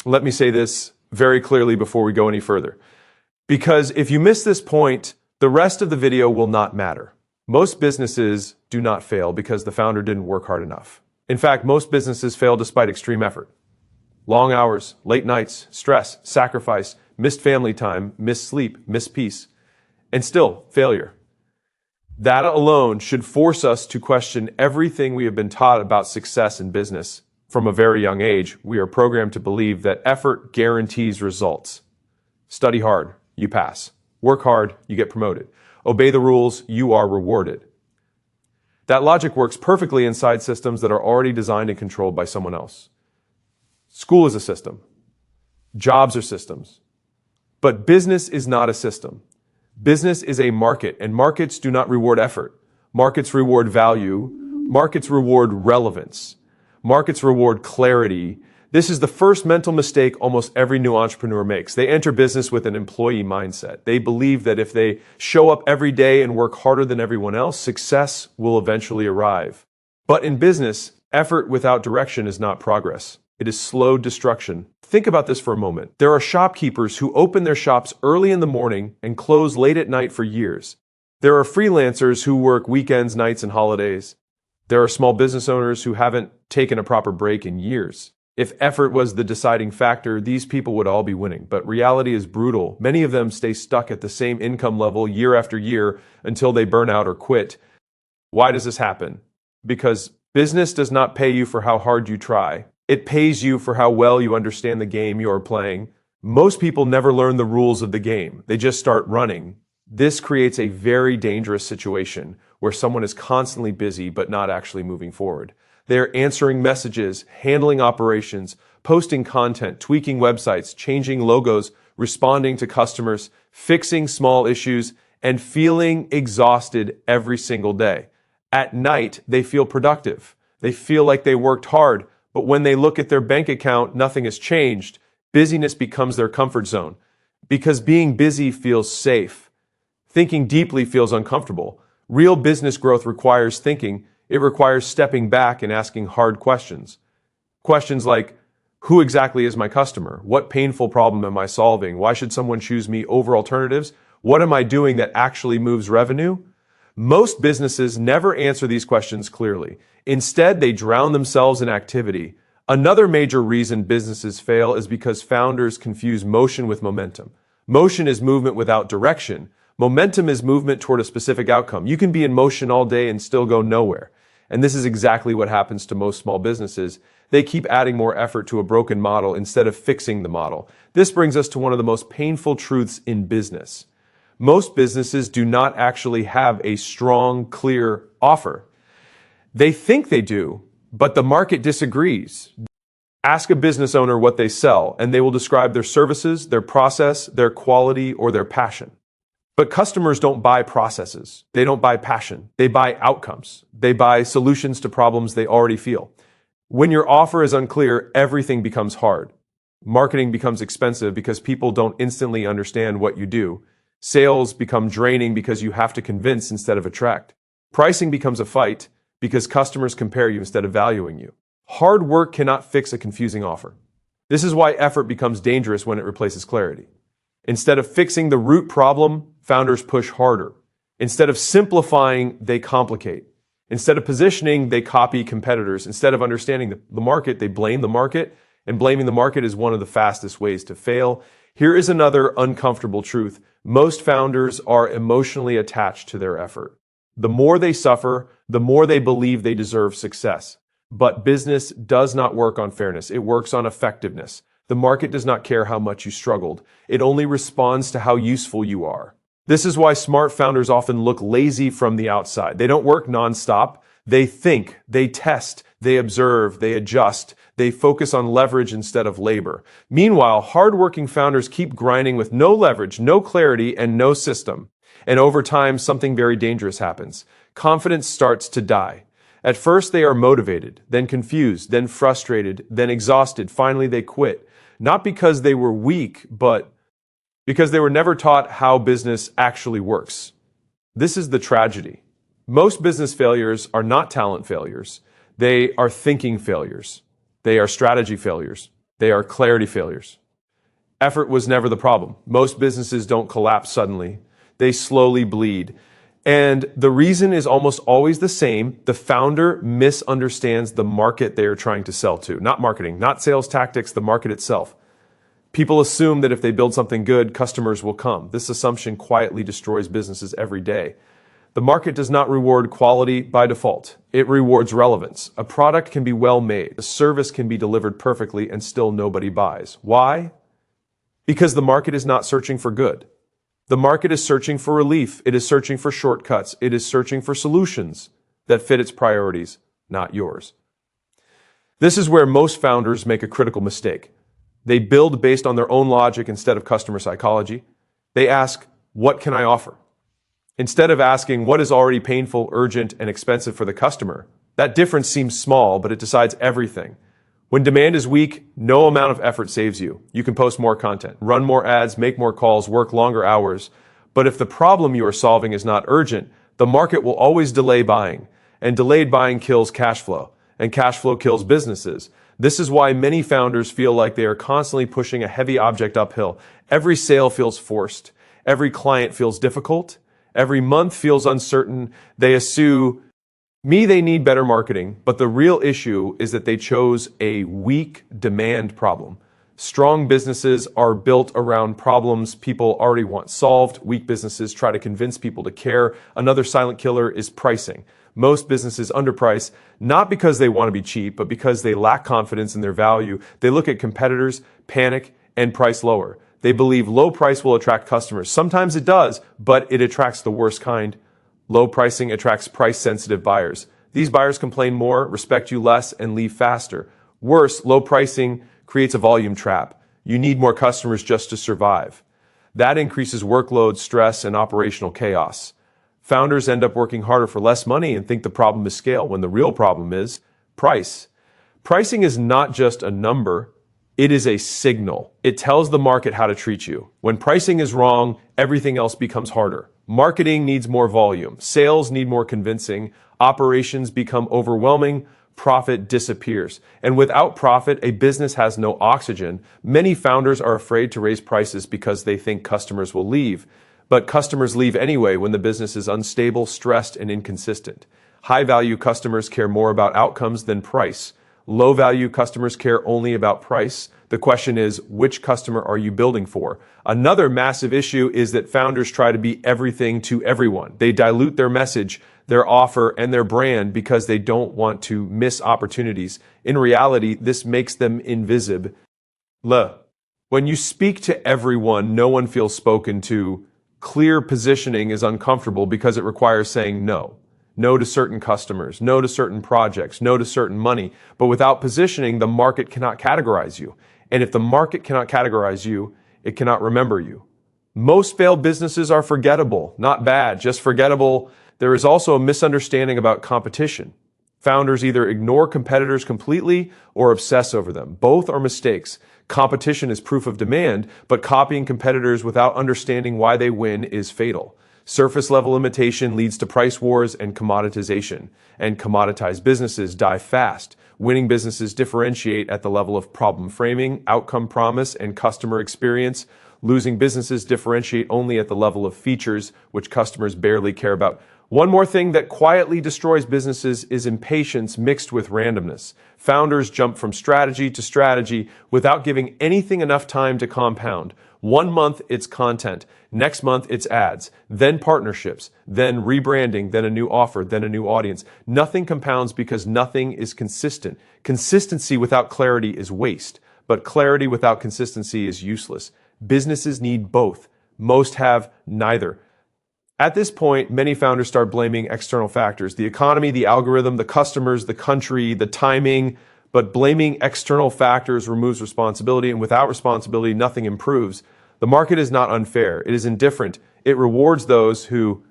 Let me say this very clearly before we go any further. Because if you miss this point, the rest of the video will not matter. Most businesses do not fail because the founder didn't work hard enough. In fact, most businesses fail despite extreme effort. Long hours, late nights, stress, sacrifice, missed family time, missed sleep, missed peace, and still failure. That alone should force us to question everything we have been taught about success in business. From a very young age, we are programmed to believe that effort guarantees results. Study hard, you pass. Work hard, you get promoted. Obey the rules, you are rewarded. That logic works perfectly inside systems that are already designed and controlled by someone else. School is a system. Jobs are systems. But business is not a system. Business is a market, and markets do not reward effort. Markets reward value. Markets reward relevance. Markets reward clarity. This is the first mental mistake almost every new entrepreneur makes. They enter business with an employee mindset. They believe that if they show up every day and work harder than everyone else, success will eventually arrive. But in business, effort without direction is not progress. It is slow destruction. Think about this for a moment. There are shopkeepers who open their shops early in the morning and close late at night for years. There are freelancers who work weekends, nights, and holidays. There are small business owners who haven't taken a proper break in years. If effort was the deciding factor, these people would all be winning. But reality is brutal. Many of them stay stuck at the same income level year after year until they burn out or quit. Why does this happen? Because business does not pay you for how hard you try. It pays you for how well you understand the game you are playing. Most people never learn the rules of the game. They just start running. This creates a very dangerous situation where someone is constantly busy but not actually moving forward. They're answering messages, handling operations, posting content, tweaking websites, changing logos, responding to customers, fixing small issues, and feeling exhausted every single day. At night, they feel productive. They feel like they worked hard. But when they look at their bank account, nothing has changed. Busyness becomes their comfort zone. Because being busy feels safe. Thinking deeply feels uncomfortable. Real business growth requires thinking. It requires stepping back and asking hard questions. Questions like, who exactly is my customer? What painful problem am I solving? Why should someone choose me over alternatives? What am I doing that actually moves revenue? Most businesses never answer these questions clearly. Instead, they drown themselves in activity. Another major reason businesses fail is because founders confuse motion with momentum. Motion is movement without direction. Momentum is movement toward a specific outcome. You can be in motion all day and still go nowhere. And this is exactly what happens to most small businesses. They keep adding more effort to a broken model instead of fixing the model. This brings us to one of the most painful truths in business. Most businesses do not actually have a strong, clear offer. They think they do, but the market disagrees. Ask a business owner what they sell, and they will describe their services, their process, their quality, or their passion. But customers don't buy processes. They don't buy passion. They buy outcomes. They buy solutions to problems they already feel. When your offer is unclear, everything becomes hard. Marketing becomes expensive because people don't instantly understand what you do. Sales become draining because you have to convince instead of attract. Pricing becomes a fight because customers compare you instead of valuing you. Hard work cannot fix a confusing offer. This is why effort becomes dangerous when it replaces clarity. Instead of fixing the root problem, founders push harder. Instead of simplifying, they complicate. Instead of positioning, they copy competitors. Instead of understanding the market, they blame the market. And blaming the market is one of the fastest ways to fail. Here is another uncomfortable truth. Most founders are emotionally attached to their effort. The more they suffer, the more they believe they deserve success. But business does not work on fairness. It works on effectiveness. The market does not care how much you struggled. It only responds to how useful you are. This is why smart founders often look lazy from the outside. They don't work nonstop. They think, they test, they observe, they adjust. They focus on leverage instead of labor. Meanwhile, hardworking founders keep grinding with no leverage, no clarity, and no system. And over time, something very dangerous happens. Confidence starts to die. At first, they are motivated, then confused, then frustrated, then exhausted. Finally, they quit. Not because they were weak, but because they were never taught how business actually works. This is the tragedy. Most business failures are not talent failures. They are thinking failures. They are strategy failures. They are clarity failures. Effort was never the problem. Most businesses don't collapse suddenly. They slowly bleed. And the reason is almost always the same. The founder misunderstands the market they are trying to sell to. Not marketing, not sales tactics, the market itself. People assume that if they build something good, customers will come. This assumption quietly destroys businesses every day. The market does not reward quality by default. It rewards relevance. A product can be well made. A service can be delivered perfectly and still nobody buys. Why? Because the market is not searching for good. The market is searching for relief. It is searching for shortcuts. It is searching for solutions that fit its priorities, not yours. This is where most founders make a critical mistake. They build based on their own logic instead of customer psychology. They ask, what can I offer? Instead of asking what is already painful, urgent, and expensive for the customer. That difference seems small, but it decides everything. When demand is weak, no amount of effort saves you. You can post more content, run more ads, make more calls, work longer hours. But if the problem you are solving is not urgent, the market will always delay buying. And delayed buying kills cash flow. And cash flow kills businesses. This is why many founders feel like they are constantly pushing a heavy object uphill. Every sale feels forced. Every client feels difficult. Every month feels uncertain. They assume they need better marketing, but the real issue is that they chose a weak demand problem. Strong businesses are built around problems people already want solved. Weak businesses try to convince people to care. Another silent killer is pricing. Most businesses underprice, not because they want to be cheap, but because they lack confidence in their value. They look at competitors, panic, and price lower. They believe low price will attract customers. Sometimes it does, but it attracts the worst kind. Low pricing attracts price-sensitive buyers. These buyers complain more, respect you less, and leave faster. Worse, low pricing creates a volume trap. You need more customers just to survive. That increases workload, stress, and operational chaos. Founders end up working harder for less money and think the problem is scale, when the real problem is price. Pricing is not just a number, it is a signal. It tells the market how to treat you. When pricing is wrong, everything else becomes harder. Marketing needs more volume. Sales need more convincing. Operations become overwhelming. Profit disappears. And without profit, a business has no oxygen. Many founders are afraid to raise prices because they think customers will leave. But customers leave anyway when the business is unstable, stressed, and inconsistent. High-value customers care more about outcomes than price. Low-value customers care only about price. The question is, which customer are you building for? Another massive issue is that founders try to be everything to everyone. They dilute their message, their offer, and their brand because they don't want to miss opportunities. In reality, this makes them invisible. When you speak to everyone, no one feels spoken to. Clear positioning is uncomfortable because it requires saying no. No to certain customers, no to certain projects, no to certain money. But without positioning, the market cannot categorize you. And if the market cannot categorize you, it cannot remember you. Most failed businesses are forgettable, not bad, just forgettable. There is also a misunderstanding about competition. Founders either ignore competitors completely or obsess over them. Both are mistakes. Competition is proof of demand, but copying competitors without understanding why they win is fatal. Surface-level imitation leads to price wars and commoditization, and commoditized businesses die fast. Winning businesses differentiate at the level of problem framing, outcome promise, and customer experience. Losing businesses differentiate only at the level of features, which customers barely care about. One more thing that quietly destroys businesses is impatience mixed with randomness. Founders jump from strategy to strategy without giving anything enough time to compound. 1 month, it's content. Next month, it's ads. Then partnerships. Then rebranding. Then a new offer. Then a new audience. Nothing compounds because nothing is consistent. Consistency without clarity is waste, but clarity without consistency is useless. Businesses need both. Most have neither. At this point, many founders start blaming external factors, the economy, the algorithm, the customers, the country, the timing. But blaming external factors removes responsibility, and without responsibility, nothing improves. The market is not unfair. It is indifferent. It rewards those who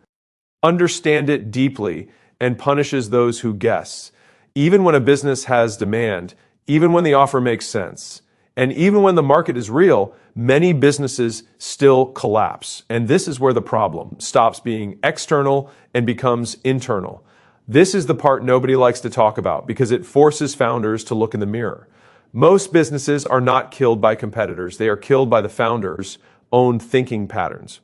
understand it deeply and punishes those who guess. Even when a business has demand, even when the offer makes sense, and even when the market is real, many businesses still collapse. And this is where the problem stops being external and becomes internal. This is the part nobody likes to talk about because it forces founders to look in the mirror. Most businesses are not killed by competitors. They are killed by the founder's own thinking patterns.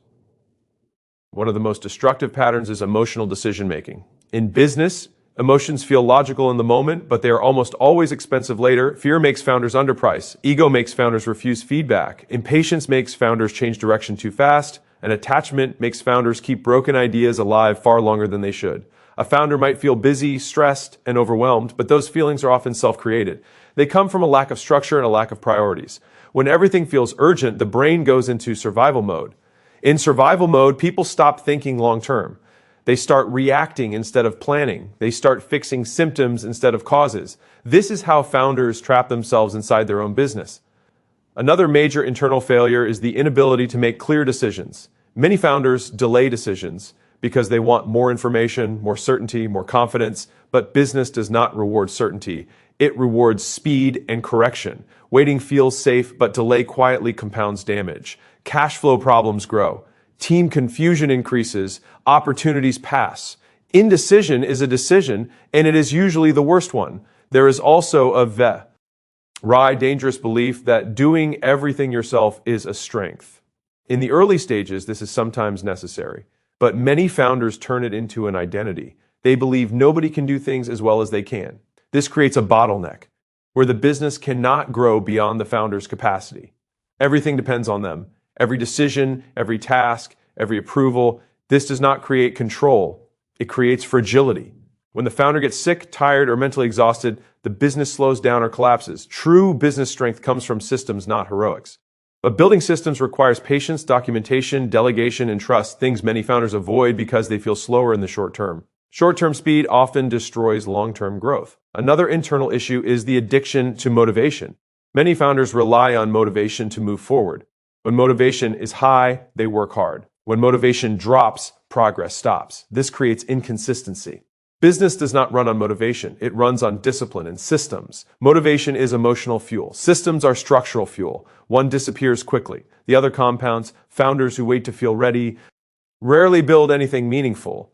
One of the most destructive patterns is emotional decision-making. In business, emotions feel logical in the moment, but they are almost always expensive later. Fear makes founders underprice. Ego makes founders refuse feedback. Impatience makes founders change direction too fast. And attachment makes founders keep broken ideas alive far longer than they should. A founder might feel busy, stressed, and overwhelmed, but those feelings are often self-created. They come from a lack of structure and a lack of priorities. When everything feels urgent, the brain goes into survival mode. In survival mode, people stop thinking long-term. They start reacting instead of planning. They start fixing symptoms instead of causes. This is how founders trap themselves inside their own business. Another major internal failure is the inability to make clear decisions. Many founders delay decisions because they want more information, more certainty, more confidence, but business does not reward certainty. It rewards speed and correction. Waiting feels safe, but delay quietly compounds damage. Cash flow problems grow. Team confusion increases. Opportunities pass. Indecision is a decision, and it is usually the worst one. There is also a very dangerous belief that doing everything yourself is a strength. In the early stages, this is sometimes necessary, but many founders turn it into an identity. They believe nobody can do things as well as they can. This creates a bottleneck where the business cannot grow beyond the founder's capacity. Everything depends on them. Every decision, every task, every approval. This does not create control. It creates fragility. When the founder gets sick, tired, or mentally exhausted, the business slows down or collapses. True business strength comes from systems, not heroics. But building systems requires patience, documentation, delegation, and trust, things many founders avoid because they feel slower in the short term. Short-term speed often destroys long-term growth. Another internal issue is the addiction to motivation. Many founders rely on motivation to move forward. When motivation is high, they work hard. When motivation drops, progress stops. This creates inconsistency. Business does not run on motivation. It runs on discipline and systems. Motivation is emotional fuel. Systems are structural fuel. One disappears quickly. The other compounds. Founders who wait to feel ready rarely build anything meaningful.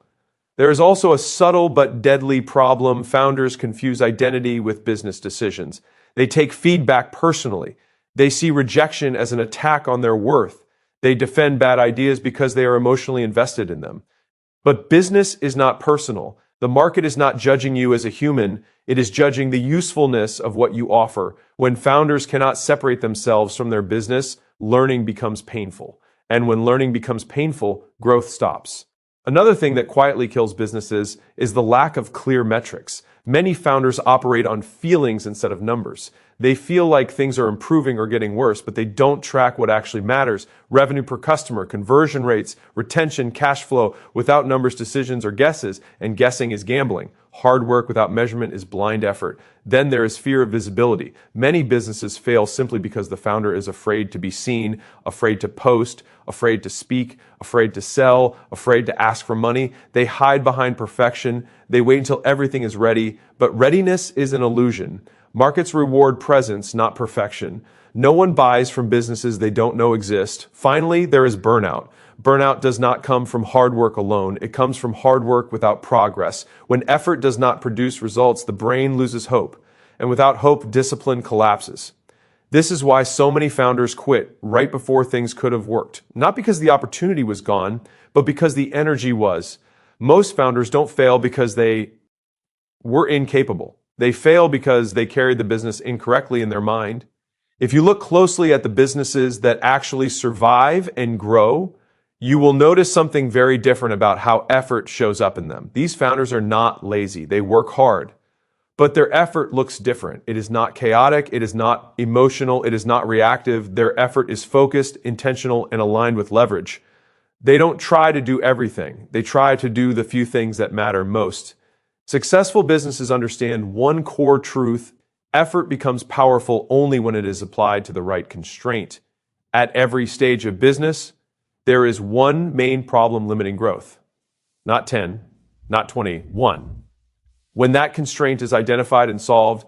There is also a subtle but deadly problem. Founders confuse identity with business decisions. They take feedback personally. They see rejection as an attack on their worth. They defend bad ideas because they are emotionally invested in them. But business is not personal. The market is not judging you as a human. It is judging the usefulness of what you offer. When founders cannot separate themselves from their business, learning becomes painful. And when learning becomes painful, growth stops. Another thing that quietly kills businesses is the lack of clear metrics. Many founders operate on feelings instead of numbers. They feel like things are improving or getting worse, but they don't track what actually matters. Revenue per customer, conversion rates, retention, cash flow. Without numbers, decisions are guesses, and guessing is gambling. Hard work without measurement is blind effort. Then there is fear of visibility. Many businesses fail simply because the founder is afraid to be seen, afraid to post, afraid to speak, afraid to sell, afraid to ask for money. They hide behind perfection. They wait until everything is ready. But readiness is an illusion. Markets reward presence, not perfection. No one buys from businesses they don't know exist. Finally, there is burnout. Burnout does not come from hard work alone. It comes from hard work without progress. When effort does not produce results, the brain loses hope. And without hope, discipline collapses. This is why so many founders quit right before things could have worked. Not because the opportunity was gone, but because the energy was. Most founders don't fail because they were incapable. They fail because they carried the business incorrectly in their mind. If you look closely at the businesses that actually survive and grow, you will notice something very different about how effort shows up in them. These founders are not lazy. They work hard, but their effort looks different. It is not chaotic. It is not emotional. It is not reactive. Their effort is focused, intentional, and aligned with leverage. They don't try to do everything. They try to do the few things that matter most. Successful businesses understand one core truth: effort becomes powerful only when it is applied to the right constraint. At every stage of business, there is one main problem limiting growth. Not 10, not 20, one. When that constraint is identified and solved,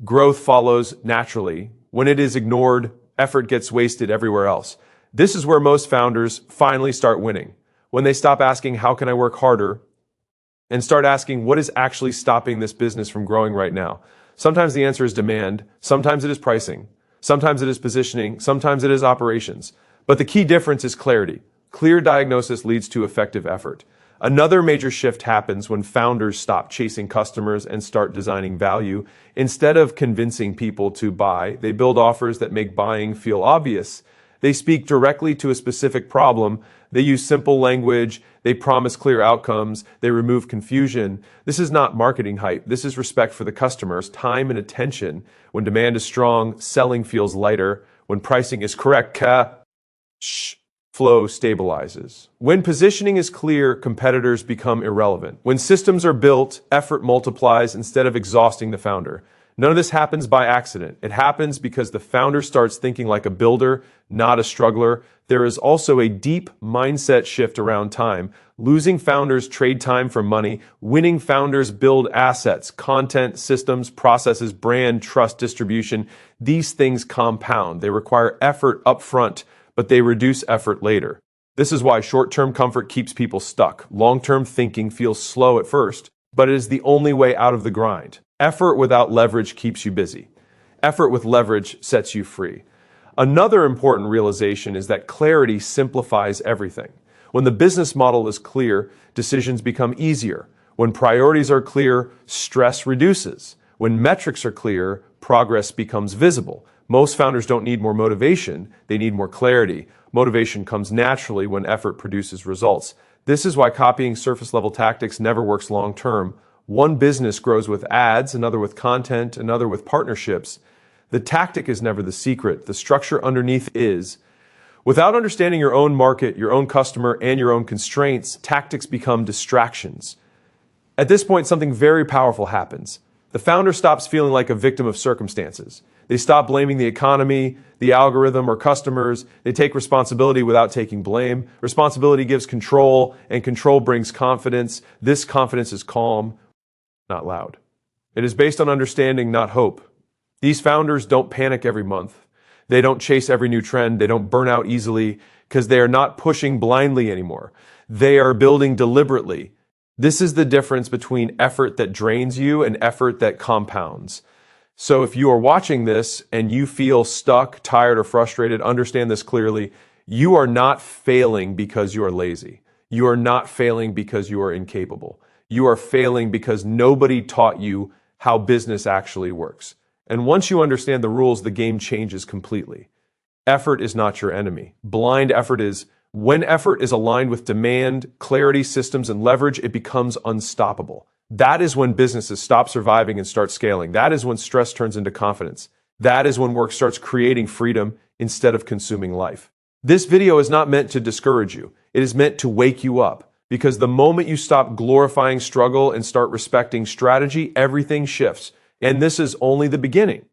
growth follows naturally. When it is ignored, effort gets wasted everywhere else. This is where most founders finally start winning. When they stop asking, how can I work harder? And start asking, what is actually stopping this business from growing right now? Sometimes the answer is demand, sometimes it is pricing, sometimes it is positioning, sometimes it is operations. But the key difference is clarity. Clear diagnosis leads to effective effort. Another major shift happens when founders stop chasing customers and start designing value. Instead of convincing people to buy, they build offers that make buying feel obvious. They speak directly to a specific problem. They use simple language. They promise clear outcomes. They remove confusion. This is not marketing hype. This is respect for the customers, time and attention. When demand is strong, selling feels lighter. When pricing is correct, flow stabilizes. When positioning is clear, competitors become irrelevant. When systems are built, effort multiplies instead of exhausting the founder. None of this happens by accident. It happens because the founder starts thinking like a builder, not a struggler. There is also a deep mindset shift around time. Losing founders trade time for money. Winning founders build assets, content, systems, processes, brand, trust, distribution. These things compound. They require effort upfront, but they reduce effort later. This is why short-term comfort keeps people stuck. Long-term thinking feels slow at first, but it is the only way out of the grind. Effort without leverage keeps you busy. Effort with leverage sets you free. Another important realization is that clarity simplifies everything. When the business model is clear, decisions become easier. When priorities are clear, stress reduces. When metrics are clear, progress becomes visible. Most founders don't need more motivation, they need more clarity. Motivation comes naturally when effort produces results. This is why copying surface-level tactics never works long-term. One business grows with ads, another with content, another with partnerships. The tactic is never the secret. The structure underneath is. Without understanding your own market, your own customer, and your own constraints, tactics become distractions. At this point, something very powerful happens. The founder stops feeling like a victim of circumstances. They stop blaming the economy, the algorithm, or customers. They take responsibility without taking blame. Responsibility gives control, and control brings confidence. This confidence is calm, not loud. It is based on understanding, not hope. These founders don't panic every month. They don't chase every new trend. They don't burn out easily because they are not pushing blindly anymore. They are building deliberately. This is the difference between effort that drains you and effort that compounds. So if you are watching this and you feel stuck, tired, or frustrated, understand this clearly. You are not failing because you are lazy. You are not failing because you are incapable. You are failing because nobody taught you how business actually works. And once you understand the rules, the game changes completely. Effort is not your enemy. Blind effort is. When effort is aligned with demand, clarity, systems, and leverage, it becomes unstoppable. That is when businesses stop surviving and start scaling. That is when stress turns into confidence. That is when work starts creating freedom instead of consuming life. This video is not meant to discourage you. It is meant to wake you up. Because the moment you stop glorifying struggle and start respecting strategy, everything shifts. And this is only the beginning.